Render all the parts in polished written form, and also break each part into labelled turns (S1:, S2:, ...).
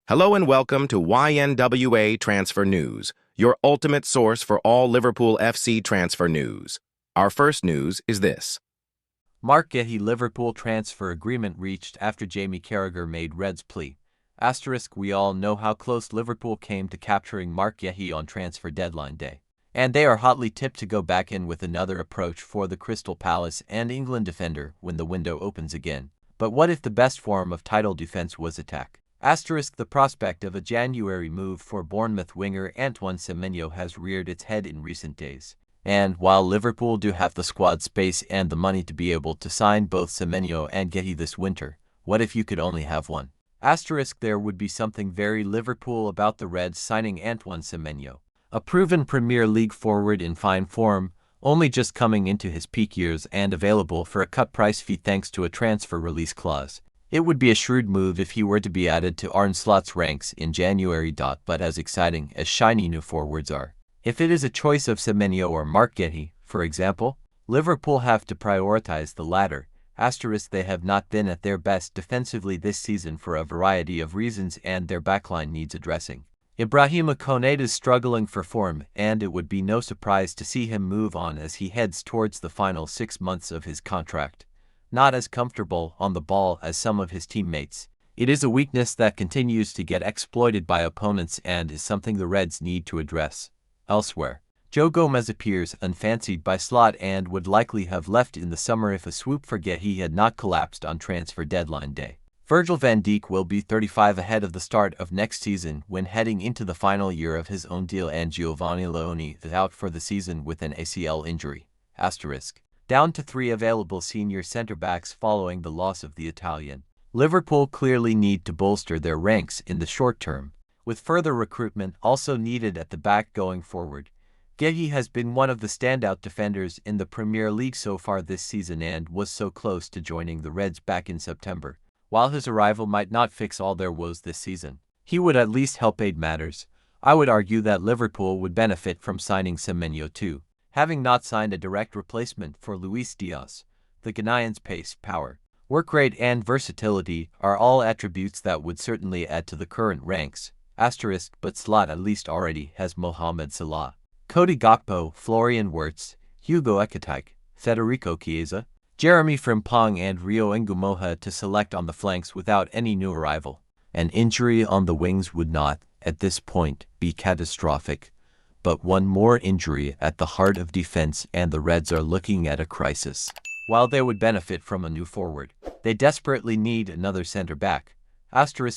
S1: Hello and welcome to YNWA Transfer News, your ultimate source for all Liverpool FC transfer news. Our first news is this.
S2: Marc Guehi Liverpool transfer agreement reached after Jamie Carragher made Reds plea. We all know how close Liverpool came to capturing Marc Guehi on transfer deadline day. And they are hotly tipped to go back in with another approach for the Crystal Palace and England defender when the window opens again. But what if the best form of title defense was attack? The prospect of a January move for Bournemouth winger Antoine Semenyo has reared its head in recent days. And while Liverpool do have the squad space and the money to be able to sign both Semenyo and Guehi this winter, what if you could only have one? There would be something very Liverpool about the Reds signing Antoine Semenyo, a proven Premier League forward in fine form, only just coming into his peak years and available for a cut price fee thanks to a transfer release clause. It would be a shrewd move if he were to be added to Arne Slot's ranks in January. But as exciting as shiny new forwards are, if it is a choice of Semenyo or Marc Guehi, for example, Liverpool have to prioritize the latter. They have not been at their best defensively this season for a variety of reasons and their backline needs addressing. Ibrahima Konate is struggling for form and it would be no surprise to see him move on as he heads towards the final 6 months of his contract. Not as comfortable on the ball as some of his teammates. It is a weakness that continues to get exploited by opponents and is something the Reds need to address. Elsewhere, Joe Gomez appears unfancied by Slot and would likely have left in the summer if a swoop for Guehi had not collapsed on transfer deadline day. Virgil van Dijk will be 35 ahead of the start of next season when heading into the final year of his own deal, and Giovanni Leoni is out for the season with an ACL injury. Down to 3 available senior centre-backs following the loss of the Italian. Liverpool clearly need to bolster their ranks in the short term, with further recruitment also needed at the back going forward. Guehi has been one of the standout defenders in the Premier League so far this season and was so close to joining the Reds back in September. While his arrival might not fix all their woes this season, he would at least help aid matters. I would argue that Liverpool would benefit from signing Semenyo too. Having not signed a direct replacement for Luis Diaz, the Ghanaian's pace, power, work rate and versatility are all attributes that would certainly add to the current ranks. But Slot at least already has Mohamed Salah, Cody Gakpo, Florian Wirtz, Hugo Ekitike, Federico Chiesa, Jeremy Frimpong and Rio Ngumoha to select on the flanks without any new arrival. An injury on the wings would not, at this point, be catastrophic. But one more injury at the heart of defense and the Reds are looking at a crisis. While they would benefit from a new forward, they desperately need another center-back.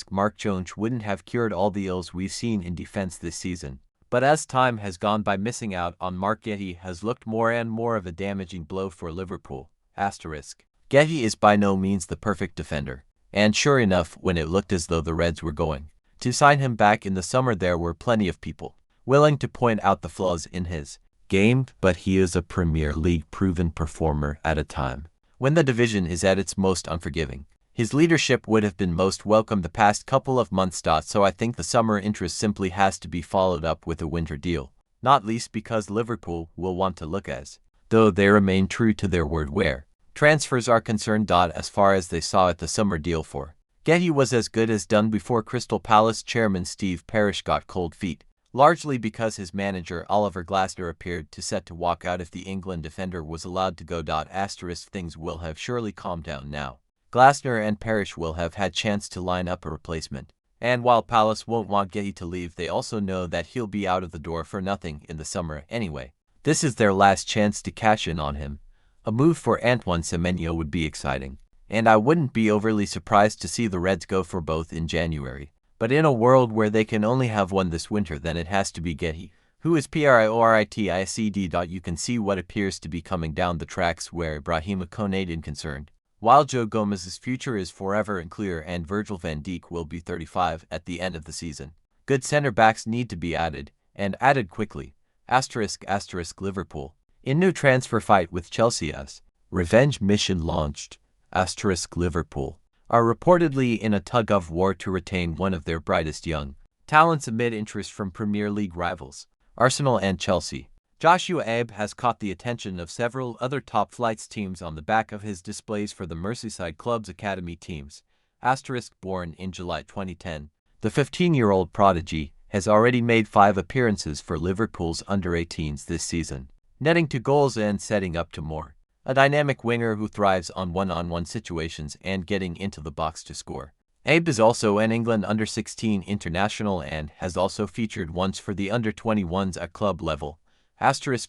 S2: Mark Jones wouldn't have cured all the ills we've seen in defense this season. But as time has gone by, missing out on Marc Guehi has looked more and more of a damaging blow for Liverpool. Guehi is by no means the perfect defender. And sure enough, when it looked as though the Reds were going to sign him back in the summer, there were plenty of people willing to point out the flaws in his game, but he is a Premier League proven performer at a time when the division is at its most unforgiving. His leadership would have been most welcome the past couple of months. So I think the summer interest simply has to be followed up with a winter deal, not least because Liverpool will want to look as though they remain true to their word where transfers are concerned. As far as they saw at the summer deal for Guehi was as good as done before Crystal Palace chairman Steve Parish got cold feet, largely because his manager Oliver Glasner appeared to set to walk out if the England defender was allowed to go. Things will have surely calmed down now. Glasner and Parish will have had chance to line up a replacement. And while Palace won't want Guehi to leave, they also know that he'll be out of the door for nothing in the summer anyway. This is their last chance to cash in on him. A move for Antoine Semenyo would be exciting, and I wouldn't be overly surprised to see the Reds go for both in January. But in a world where they can only have one this winter, then it has to be Guehi, who is prioritized. You can see what appears to be coming down the tracks where Ibrahima Konate is concerned. While Joe Gomez's future is forever unclear and Virgil van Dijk will be 35 at the end of the season, good center-backs need to be added, and added quickly. Liverpool in new transfer fight with Chelsea as revenge mission launched. Liverpool are reportedly in a tug-of-war to retain one of their brightest young talents amid interest from Premier League rivals, Arsenal and Chelsea. Joshua Abe has caught the attention of several other top-flight teams on the back of his displays for the Merseyside club's academy teams. Born in July 2010, The 15-year-old prodigy has already made 5 appearances for Liverpool's under-18s this season, netting 2 goals and setting up to more. A dynamic winger who thrives on one-on-one situations and getting into the box to score. Abe is also an England under-16 international and has also featured once for the under-21s at club level.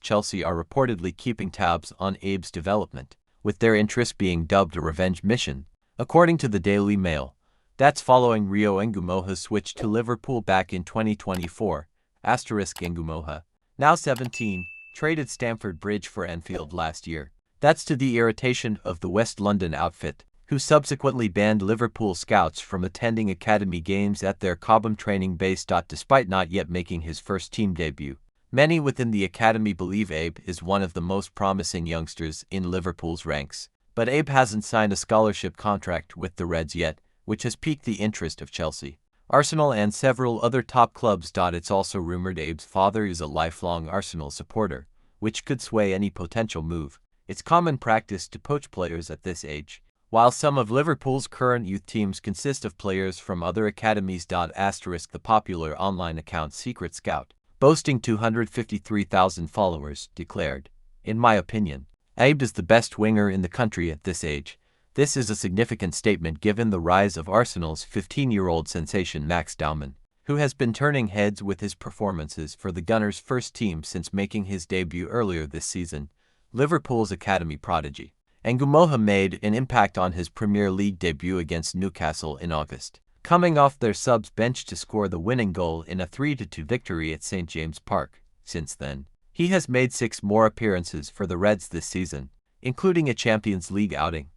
S2: Chelsea are reportedly keeping tabs on Abe's development, with their interest being dubbed a revenge mission, according to the Daily Mail. That's following Rio Ngumoha's switch to Liverpool back in 2024. Ngumoha, now 17, traded Stamford Bridge for Anfield last year. That's to the irritation of the West London outfit, who subsequently banned Liverpool scouts from attending academy games at their Cobham training base. Despite not yet making his first team debut, many within the academy believe Abe is one of the most promising youngsters in Liverpool's ranks. But Abe hasn't signed a scholarship contract with the Reds yet, which has piqued the interest of Chelsea, Arsenal and several other top clubs. It's also rumored Abe's father is a lifelong Arsenal supporter, which could sway any potential move. It's common practice to poach players at this age, while some of Liverpool's current youth teams consist of players from other academies. The popular online account Secret Scout, boasting 253,000 followers, declared, "In my opinion, Abe is the best winger in the country at this age." This is a significant statement given the rise of Arsenal's 15-year-old sensation Max Daumann, who has been turning heads with his performances for the Gunners' first team since making his debut earlier this season. Liverpool's academy prodigy Ngumoha made an impact on his Premier League debut against Newcastle in August, coming off their subs bench to score the winning goal in a 3-2 victory at St James Park. Since then, he has made 6 more appearances for the Reds this season, including a Champions League outing.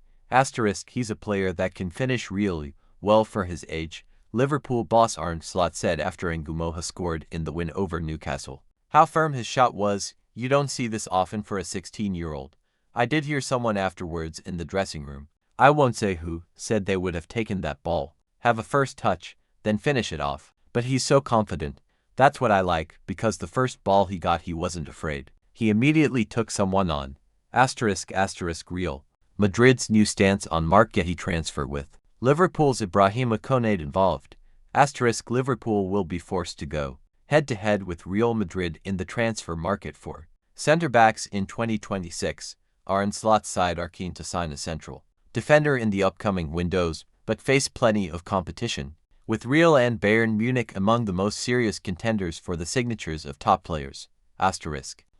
S2: He's a player that can finish really well for his age, Liverpool boss Arne Slot said after Ngumoha scored in the win over Newcastle. How firm his shot was, you don't see this often for a 16-year-old. I did hear someone afterwards in the dressing room, I won't say who, said they would have taken that ball, have a first touch, then finish it off. But he's so confident. That's what I like, because the first ball he got he wasn't afraid. He immediately took someone on. Real Madrid's new stance on Marc Guehi transfer with Liverpool's Ibrahima Konate involved. Liverpool will be forced to go head-to-head with Real Madrid in the transfer market for centre-backs in 2026. Arne Slot's side are keen to sign a central defender in the upcoming windows, but face plenty of competition, with Real and Bayern Munich among the most serious contenders for the signatures of top players.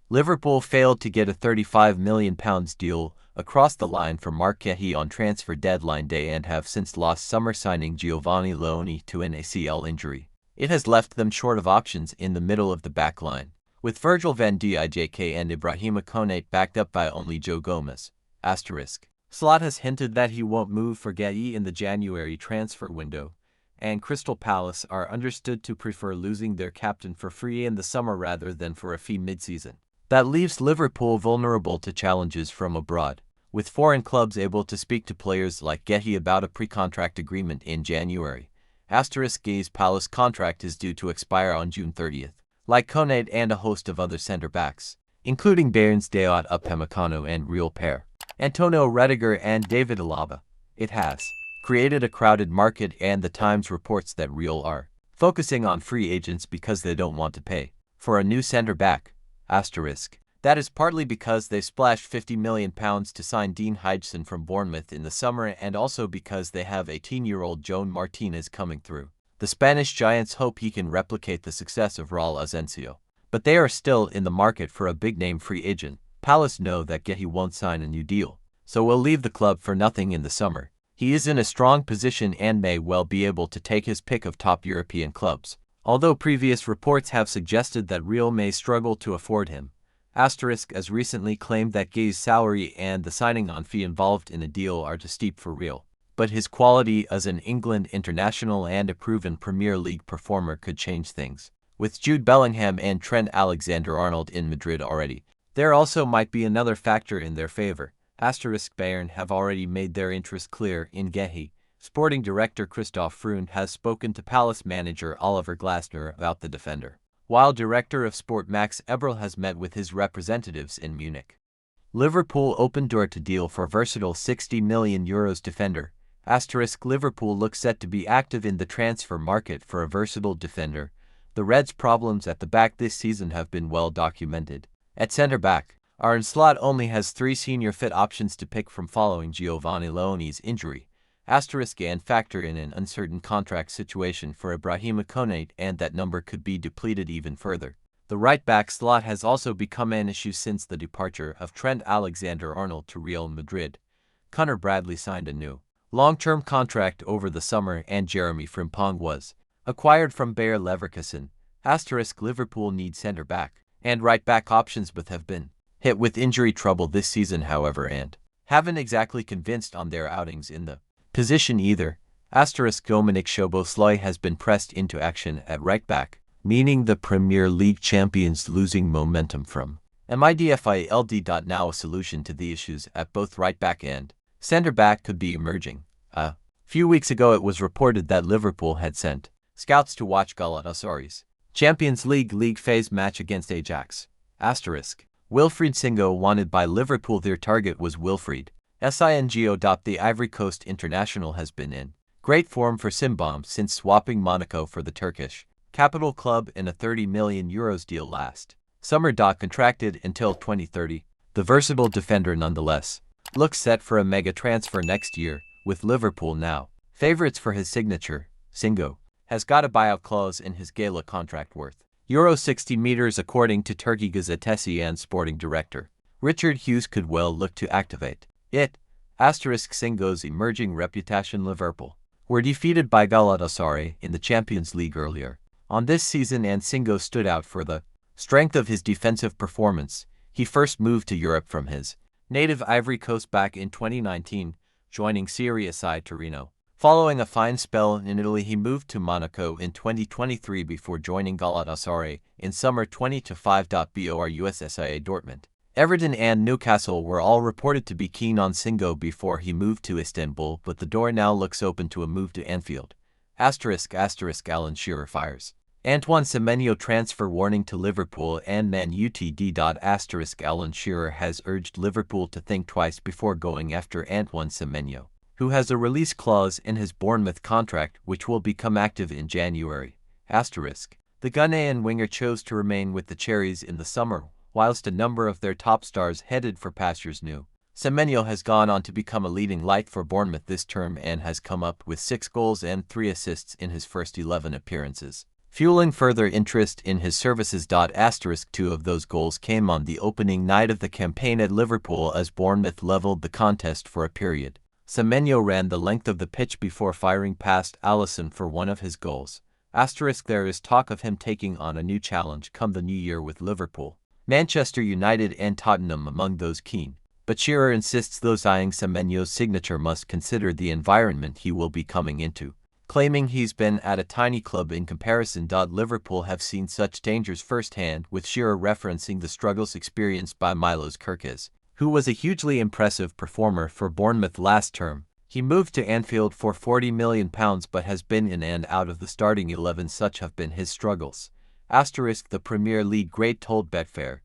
S2: Liverpool failed to get a £35 million deal across the line for Marc Guehi on transfer deadline day and have since lost summer signing Giovanni Leoni to an ACL injury. It has left them short of options in the middle of the back line, with Virgil van Dijk and Ibrahima Konate backed up by only Joe Gomez. Slot has hinted that he won't move for Guehi in the January transfer window, and Crystal Palace are understood to prefer losing their captain for free in the summer rather than for a fee mid-season. That leaves Liverpool vulnerable to challenges from abroad, with foreign clubs able to speak to players like Guehi about a pre-contract agreement in January. Guehi's Palace contract is due to expire on June 30th, like Konate and a host of other centre-backs, including Bayern's Dayot Upamecano and Real pair Antonio Rudiger and David Alaba. It has created a crowded market, and the Times reports that Real are focusing on free agents because they don't want to pay for a new centre-back. That is partly because they splashed £50 million to sign Dean Huijsen from Bournemouth in the summer, and also because they have 18-year-old Joan Martinez coming through. The Spanish giants hope he can replicate the success of Raul Asensio, but they are still in the market for a big-name free agent. Palace know that Guehi won't sign a new deal, so will leave the club for nothing in the summer. He is in a strong position and may well be able to take his pick of top European clubs, although previous reports have suggested that Real may struggle to afford him. As recently claimed that Guehi's salary and the signing on fee involved in a deal are too steep for Real, but his quality as an England international and a proven Premier League performer could change things. With Jude Bellingham and Trent Alexander-Arnold in Madrid already, there also might be another factor in their favor. Bayern have already made their interest clear in Guehi. Sporting director Christoph Freund has spoken to Palace manager Oliver Glasner about the defender, while director of sport Max Eberl has met with his representatives in Munich. Liverpool opened door to deal for versatile €60 million defender. Liverpool looks set to be active in the transfer market for a versatile defender. The Reds' problems at the back this season have been well documented. At centre-back, Arne Slot only has 3 senior fit options to pick from following Giovanni Leone's injury. And factor in an uncertain contract situation for Ibrahima Konate, and that number could be depleted even further. The right-back slot has also become an issue since the departure of Trent Alexander-Arnold to Real Madrid. Conor Bradley signed a new long-term contract over the summer, and Jeremy Frimpong was acquired from Bayer Leverkusen. Liverpool needs centre-back and right-back options, but have been hit with injury trouble this season, however, and haven't exactly convinced on their outings in the position either. Dominic Szoboszlai has been pressed into action at right-back, meaning the Premier League champions losing momentum from midfield. Now a solution to the issues at both right-back and centre-back could be emerging. A few weeks ago it was reported that Liverpool had sent scouts to watch Galatasaray's Champions League phase match against Ajax. Wilfried Singo wanted by Liverpool. Their target was Wilfried Singo. The Ivory Coast international has been in great form for Simbam since swapping Monaco for the Turkish capital club in a €30 million deal last summer. Contracted until 2030, the versatile defender nonetheless looks set for a mega transfer next year, with Liverpool now favorites for his signature. Singo has got a buyout clause in his gala contract worth €60 million, according to Turkey Gazetesi, and sporting director Richard Hughes could well look to activate it. Singo's emerging reputation. Liverpool were defeated by Galatasaray in the Champions League earlier on this season, and Singo stood out for the strength of his defensive performance. He first moved to Europe from his native Ivory Coast back in 2019, joining Serie A side Torino. Following a fine spell in Italy, he moved to Monaco in 2023 before joining Galatasaray in summer 2025. Borussia Dortmund, Everton and Newcastle were all reported to be keen on Singo before he moved to Istanbul, but the door now looks open to a move to Anfield. Alan Shearer fires Antoine Semenyo transfer warning to Liverpool and Man Utd. Alan Shearer has urged Liverpool to think twice before going after Antoine Semenyo, who has a release clause in his Bournemouth contract which will become active in January. The Ghanaian winger chose to remain with the Cherries in the summer, whilst a number of their top stars headed for pastures new. Semenyo has gone on to become a leading light for Bournemouth this term and has come up with 6 goals and 3 assists in his first 11 appearances, fueling further interest in his services. 2 of those goals came on the opening night of the campaign at Liverpool as Bournemouth levelled the contest for a period. Semenyo ran the length of the pitch before firing past Alisson for one of his goals. There is talk of him taking on a new challenge come the new year with Liverpool, Manchester United and Tottenham among those keen. But Shearer insists those eyeing Semenyo's signature must consider the environment he will be coming into, claiming he's been at a tiny club in comparison. Liverpool have seen such dangers firsthand, with Shearer referencing the struggles experienced by Milos Kerkez, who was a hugely impressive performer for Bournemouth last term. He moved to Anfield for £40 million but has been in and out of the starting 11. Such have been his struggles. The Premier League great told Betfair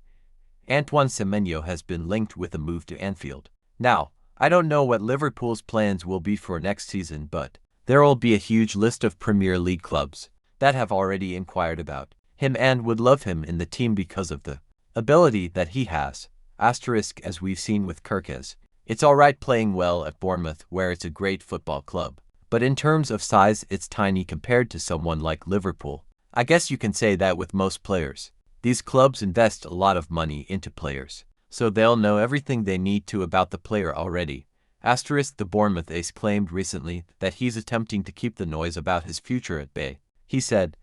S2: Antoine Semenyo has been linked with a move to Anfield. Now, I don't know what Liverpool's plans will be for next season, but there'll be a huge list of Premier League clubs that have already inquired about him and would love him in the team because of the ability that he has. As we've seen with Kerkez, it's alright playing well at Bournemouth, where it's a great football club, but in terms of size it's tiny compared to someone like Liverpool. I guess you can say that with most players. These clubs invest a lot of money into players, so they'll know everything they need to about the player already. The Bournemouth ace claimed recently that he's attempting to keep the noise about his future at bay. He said,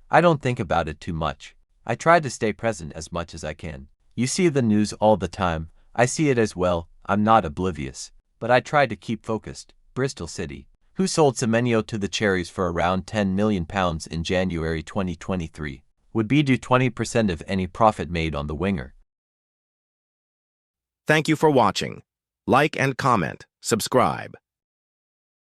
S2: "I don't think about it too much. I try to stay present as much as I can. You see the news all the time. I see it as well. I'm not oblivious, but I try to keep focused." Bristol City, who sold Semenyo to the Cherries for around £10 million in January 2023, would be due 20% of any profit made on the winger.
S1: Thank you for watching. Like and comment, subscribe.